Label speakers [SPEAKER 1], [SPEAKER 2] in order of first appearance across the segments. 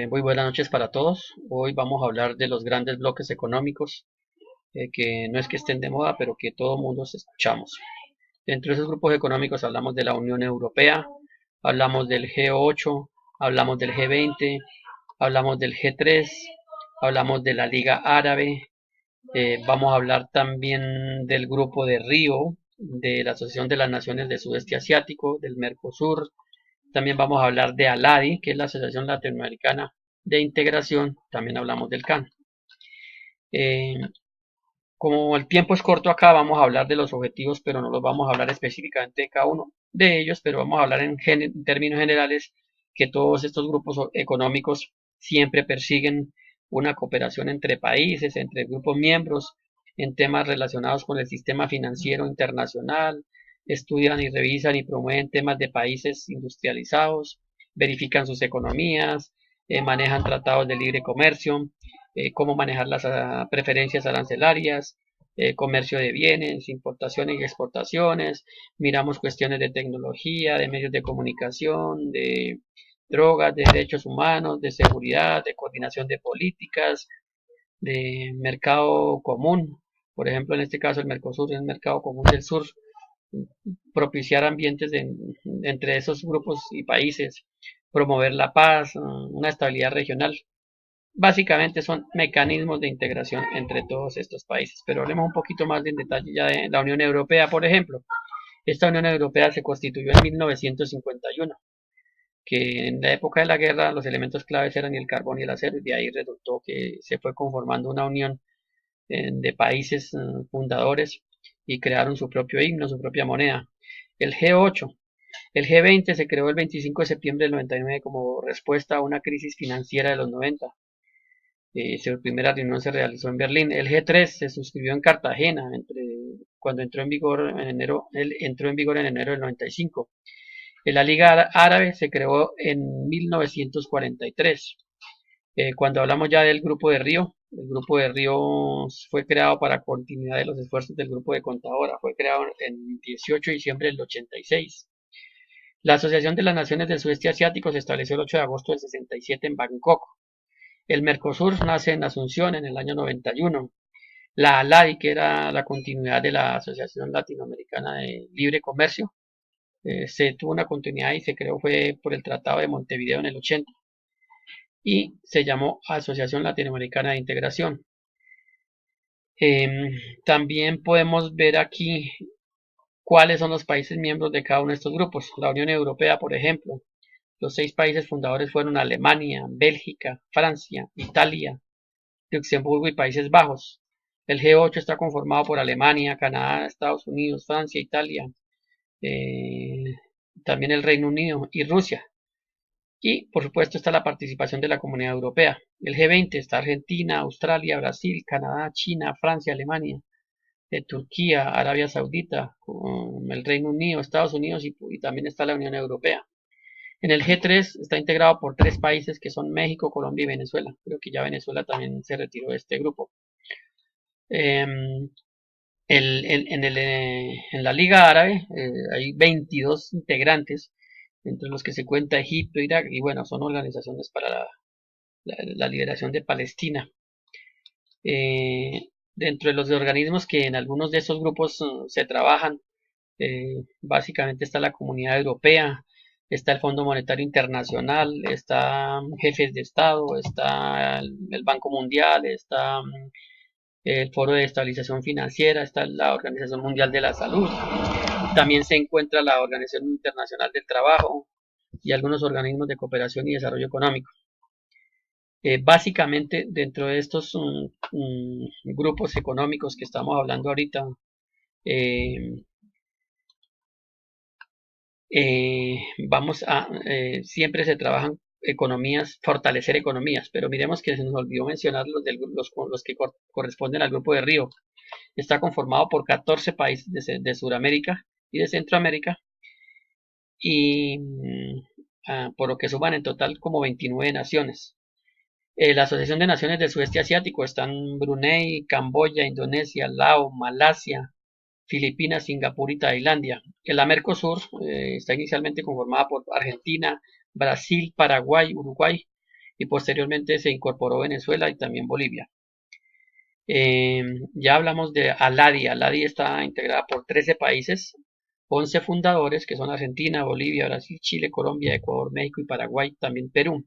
[SPEAKER 1] Muy buenas noches para todos. Hoy vamos a hablar de los grandes bloques económicos que no es que estén de moda, pero que todo mundo escuchamos. Dentro de esos grupos económicos hablamos de la Unión Europea, hablamos del G8, hablamos del G20, hablamos del G3, hablamos de la Liga Árabe, vamos a hablar también del grupo de Río, de la Asociación de las Naciones del Sudeste Asiático, del Mercosur. También vamos a hablar de ALADI, que es la Asociación Latinoamericana de Integración. También hablamos del CAN. Eh, Como el tiempo es corto acá, vamos a hablar de los objetivos, pero no los vamos a hablar específicamente de cada uno de ellos, pero vamos a hablar en términos generales que todos estos grupos económicos siempre persiguen una cooperación entre países, entre grupos miembros, en temas relacionados con el sistema financiero internacional, estudian y revisan y promueven temas de países industrializados, verifican sus economías, manejan tratados de libre comercio, cómo manejar las preferencias arancelarias, comercio de bienes, importaciones y exportaciones, miramos cuestiones de tecnología, de medios de comunicación, de drogas, de derechos humanos, de seguridad, de coordinación de políticas, de mercado común. Por ejemplo, en este caso el Mercosur es el mercado común del sur, propiciar ambientes entre esos grupos y países, promover la paz, una estabilidad regional. Básicamente son mecanismos de integración entre todos estos países, pero hablemos un poquito más en detalle ya de la Unión Europea, por ejemplo. Esta Unión Europea se constituyó en 1951, que en la época de la guerra los elementos claves eran el carbón y el acero, y de ahí resultó que se fue conformando una unión de países fundadores y crearon su propio himno, su propia moneda. El G8, el G20 se creó el 25 de septiembre del 99 como respuesta a una crisis financiera de los 90. Su primera reunión se realizó en Berlín. El G3 se suscribió en Cartagena cuando entró en vigor en enero, él entró en vigor en enero del 95. La Liga Árabe se creó en 1943. Cuando hablamos ya del Grupo de Río, el Grupo de Río fue creado para continuidad de los esfuerzos del Grupo de Contadora. Fue creado en 18 de diciembre del 86. La Asociación de las Naciones del Sudeste Asiático se estableció el 8 de agosto del 67 en Bangkok. El Mercosur nace en Asunción en el año 91. La ALADI, que era la continuidad de la Asociación Latinoamericana de Libre Comercio, se tuvo una continuidad y se creó fue por el Tratado de Montevideo en el 80 y se llamó Asociación Latinoamericana de Integración. También podemos ver aquí cuáles son los países miembros de cada uno de estos grupos. La Unión Europea, por ejemplo, los 6 países fundadores fueron Alemania, Bélgica, Francia, Italia, Luxemburgo y Países Bajos. El G8 está conformado por Alemania, Canadá, Estados Unidos, Francia, Italia, eh, también el Reino Unido y Rusia. Y por supuesto está la participación de la Comunidad Europea. El G20 está Argentina, Australia, Brasil, Canadá, China, Francia, Alemania, Turquía, Arabia Saudita, el Reino Unido, Estados Unidos y también está la Unión Europea. En el G3 está integrado por 3 países que son México, Colombia y Venezuela. Creo que ya Venezuela también se retiró de este grupo. Eh, en la Liga Árabe hay 22 integrantes, entre los que se cuenta Egipto, Irak, y bueno, son organizaciones para la liberación de Palestina. Dentro de los organismos que en algunos de esos grupos se trabajan, básicamente está la Comunidad Europea, está el Fondo Monetario Internacional, está jefes de Estado, está el Banco Mundial, está el Foro de Estabilización Financiera, está la Organización Mundial de la Salud, también se encuentra la Organización Internacional del Trabajo y algunos organismos de cooperación y desarrollo económico. Básicamente, dentro de estos grupos económicos que estamos hablando ahorita, eh, eh, siempre se trabajan economías, fortalecer economías, pero miremos que se nos olvidó mencionar los que corresponden al grupo de Río. Está conformado por 14 países de Sudamérica y de Centroamérica y por lo que suman en total como 29 naciones. La Asociación de Naciones del Sudeste Asiático están Brunei, Camboya, Indonesia, Laos, Malasia, Filipinas, Singapur y Tailandia. La Mercosur está inicialmente conformada por Argentina, Brasil, Paraguay, Uruguay y posteriormente se incorporó Venezuela y también Bolivia. Ya hablamos de ALADI. ALADI está integrada por 13 países, 11 fundadores, que son Argentina, Bolivia, Brasil, Chile, Colombia, Ecuador, México y Paraguay, también Perú.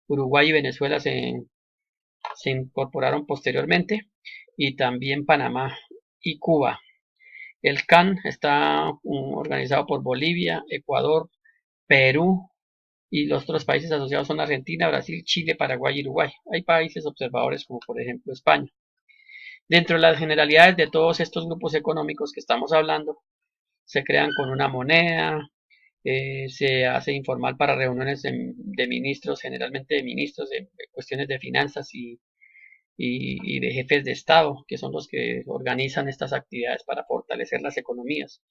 [SPEAKER 1] Uruguay y Venezuela se incorporaron posteriormente, y también Panamá y Cuba. El CAN está organizado por Bolivia, Ecuador, Perú, y los otros países asociados son Argentina, Brasil, Chile, Paraguay y Uruguay. Hay países observadores como por ejemplo España. Dentro de las generalidades de todos estos grupos económicos que estamos hablando, se crean con una moneda, se hace informal para reuniones de ministros, generalmente de ministros de cuestiones de finanzas y de jefes de Estado, que son los que organizan estas actividades para fortalecer las economías.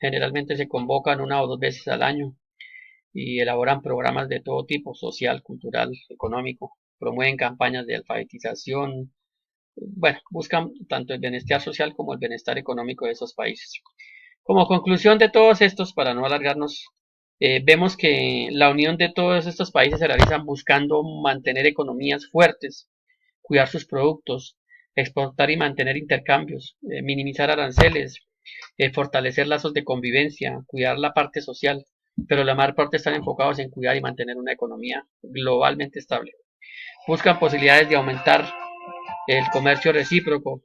[SPEAKER 1] Generalmente se convocan una o dos veces al año y elaboran programas de todo tipo, social, cultural, económico, promueven campañas de alfabetización, bueno, buscan tanto el bienestar social como el bienestar económico de esos países. Como conclusión de todos estos, para no alargarnos, vemos que la unión de todos estos países se realiza buscando mantener economías fuertes, cuidar sus productos, exportar y mantener intercambios, minimizar aranceles, fortalecer lazos de convivencia, cuidar la parte social, pero la mayor parte están enfocados en cuidar y mantener una economía globalmente estable. Buscan posibilidades de aumentar el comercio recíproco,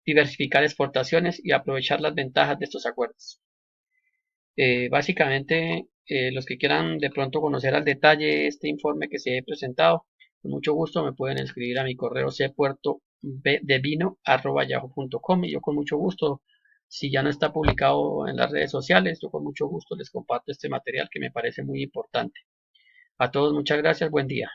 [SPEAKER 1] diversificar exportaciones y aprovechar las ventajas de estos acuerdos. Básicamente, los que quieran de pronto conocer al detalle este informe que se he presentado, con mucho gusto me pueden escribir a mi correo cpuertodevino@yahoo.com y yo con mucho gusto, si ya no está publicado en las redes sociales, yo con mucho gusto les comparto este material que me parece muy importante. A todos muchas gracias, buen día.